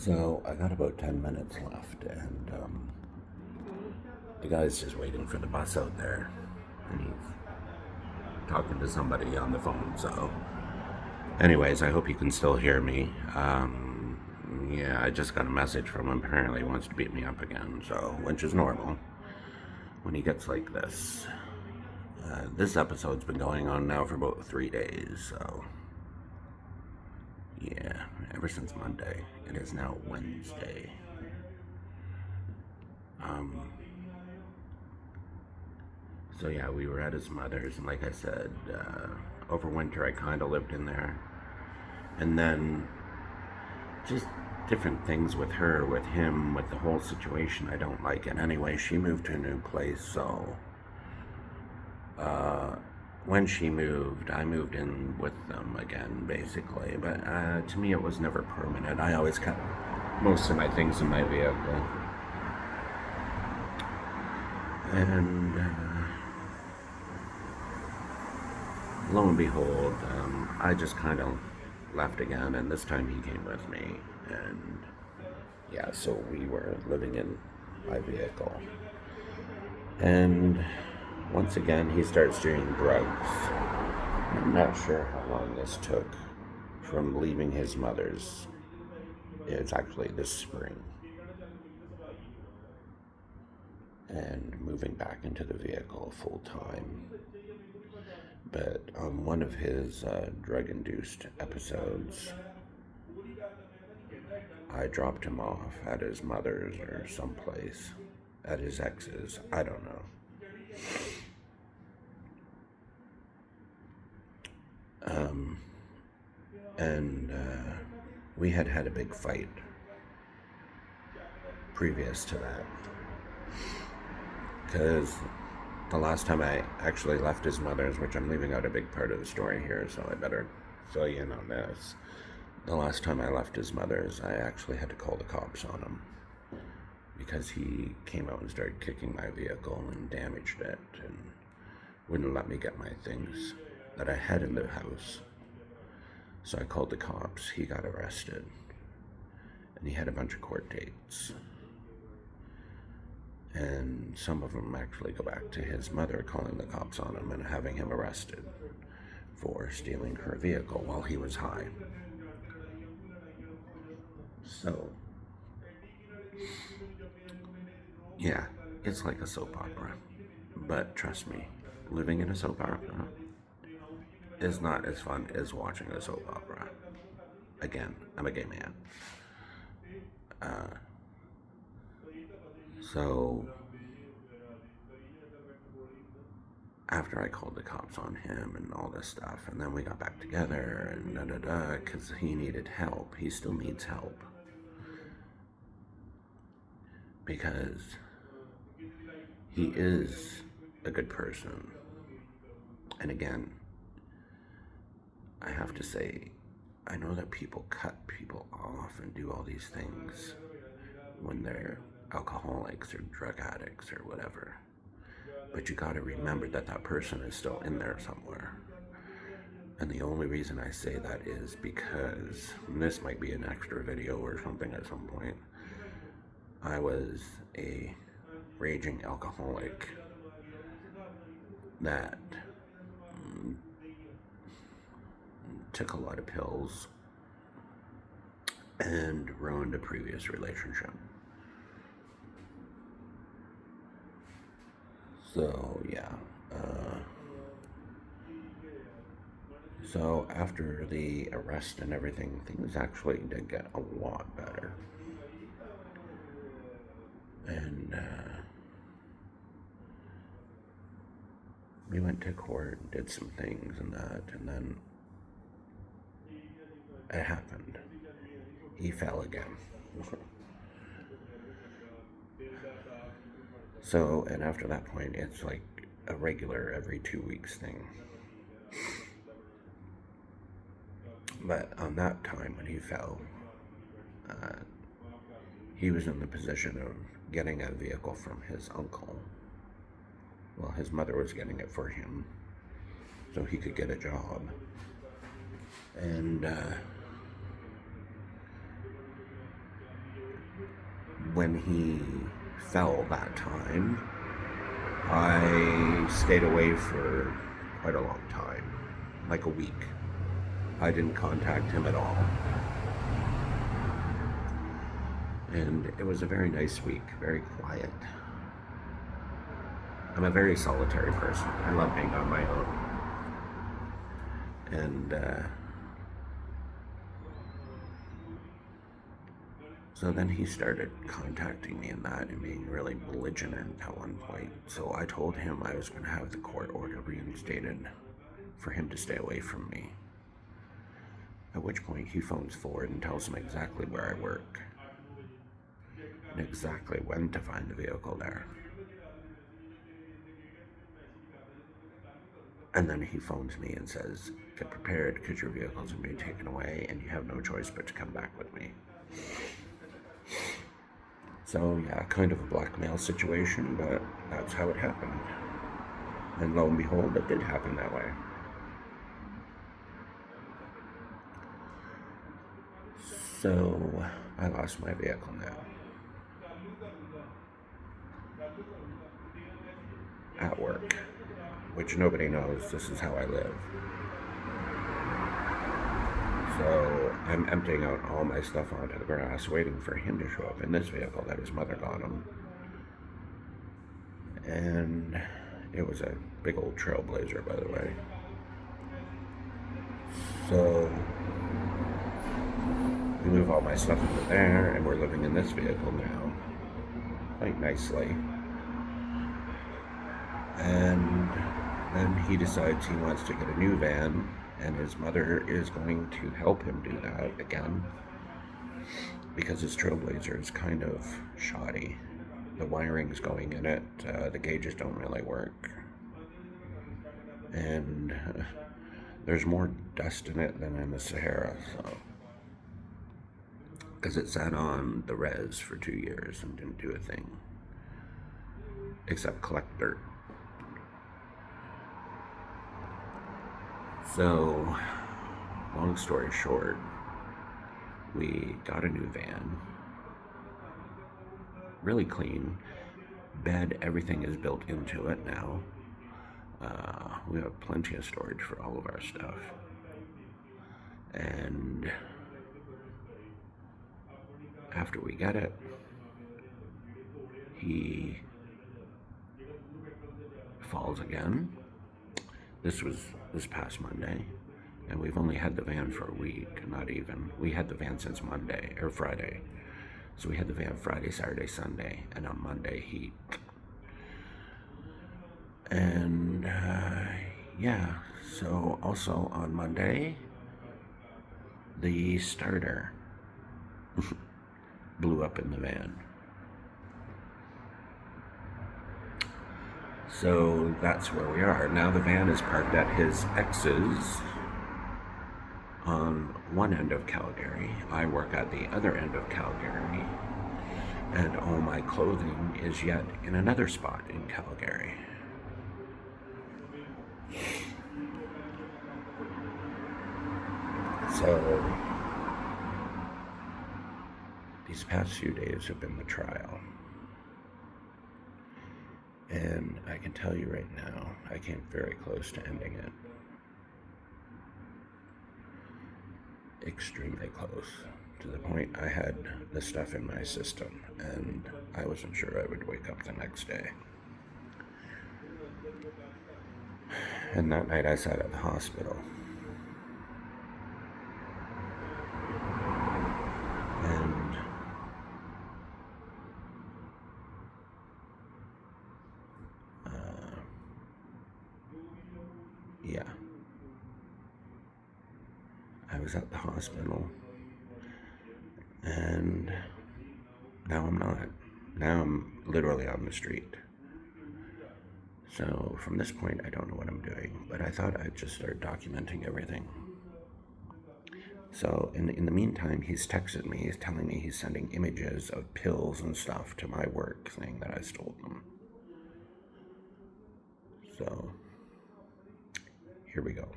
So I got about 10 minutes left, and the guy's just waiting for the bus out there, and he's talking to somebody on the phone. So, anyways, I hope you can still hear me. Yeah, I just got a message from him. Apparently, he wants to beat me up again, so which is normal when he gets like this. This episode's been going on now for about 3 days, so yeah, ever since Monday. It is now Wednesday. Um, So yeah, we were at his mother's, and like I said, over winter I kind of lived in there, and then just different things with her, with him, with the whole situation. I don't like it. Anyway, she moved to a new place, so uh, when she moved, I moved in with them again, basically. But to me, it was never permanent. I always kept most of my things in my vehicle, and. Lo and behold, I just kind of left again, and this time he came with me, and yeah, so we were living in my vehicle. And once again, he starts doing drugs. I'm not sure how long this took from leaving his mother's. It's actually this spring. And moving back into the vehicle full time. But on one of his drug-induced episodes, I dropped him off at his mother's or someplace, at his ex's, I don't know. And we had had a big fight previous to that. Because the last time I actually left his mother's, which I'm leaving out a big part of the story here, so I better fill you in on this. The last time I left his mother's, I actually had to call the cops on him because he came out and started kicking my vehicle and damaged it and wouldn't let me get my things that I had in the house. So I called the cops. He got arrested, and he had a bunch of court dates. And some of them actually go back to his mother calling the cops on him and having him arrested for stealing her vehicle while he was high. So, yeah, it's like a soap opera. But trust me, living in a soap opera is not as fun as watching a soap opera. Again, I'm a gay man. So, after I called the cops on him and all this stuff, and then we got back together and da-da-da, because he needed help. He still needs help. Because he is a good person. And again, I have to say, I know that people cut people off and do all these things when they're alcoholics or drug addicts or whatever. But you gotta remember that that person is still in there somewhere. And the only reason I say that is because, and this might be an extra video or something at some point, I was a raging alcoholic that took a lot of pills and ruined a previous relationship. So, yeah. So, after the arrest and everything, things actually did get a lot better. And we went to court and did some things and that, and then it happened. He fell again. So, and after that point, it's like a regular every 2 weeks thing. But on that time when he fell, he was in the position of getting a vehicle from his uncle. Well, his mother was getting it for him so he could get a job. And when he fell that time, I stayed away for quite a long time, like a week. I didn't contact him at all. And it was a very nice week, very quiet. I'm a very solitary person. I love being on my own. And so then he started contacting me and that and being really belligerent at one point. So I told him I was going to have the court order reinstated for him to stay away from me. At which point he phones Ford and tells him exactly where I work and exactly when to find the vehicle there. And then he phones me and says, get prepared because your vehicle's going to be taken away and you have no choice but to come back with me. So yeah, kind of a blackmail situation, but that's how it happened. And lo and behold, it did happen that way. So I lost my vehicle now. At work, which nobody knows this is how I live. So I'm emptying out all my stuff onto the grass, waiting for him to show up in this vehicle that his mother got him. And it was a big old Trailblazer, by the way. So we move all my stuff into there, and we're living in this vehicle now, quite nicely. And then he decides he wants to get a new van, and his mother is going to help him do that again because his Trailblazer is kind of shoddy. The wiring's going in it, the gauges don't really work, and there's more dust in it than in the Sahara, so because it sat on the res for 2 years and didn't do a thing except collect dirt. So, long story short, we got a new van, really clean, bed, everything is built into it now. We have plenty of storage for all of our stuff. And after we get it, he falls again. This was this past Monday, and we've only had the van for a week, not even. We had the van since Monday, or Friday. So we had the van Friday, Saturday, Sunday, and on Monday and yeah, so also on Monday, the starter blew up in the van. So that's where we are. Now the van is parked at his ex's on one end of Calgary. I work at the other end of Calgary. And all my clothing is yet in another spot in Calgary. So these past few days have been the trial. And I can tell you right now, I came very close to ending it. Extremely close. To the point I had the stuff in my system, and I wasn't sure I would wake up the next day. And that night I sat at the hospital. And yeah, I was at the hospital, and now I'm not. Now I'm literally on the street. So from this point, I don't know what I'm doing, but I thought I'd just start documenting everything. So in the meantime, he's texted me, he's telling me he's sending images of pills and stuff to my work, saying that I stole them. So here we go.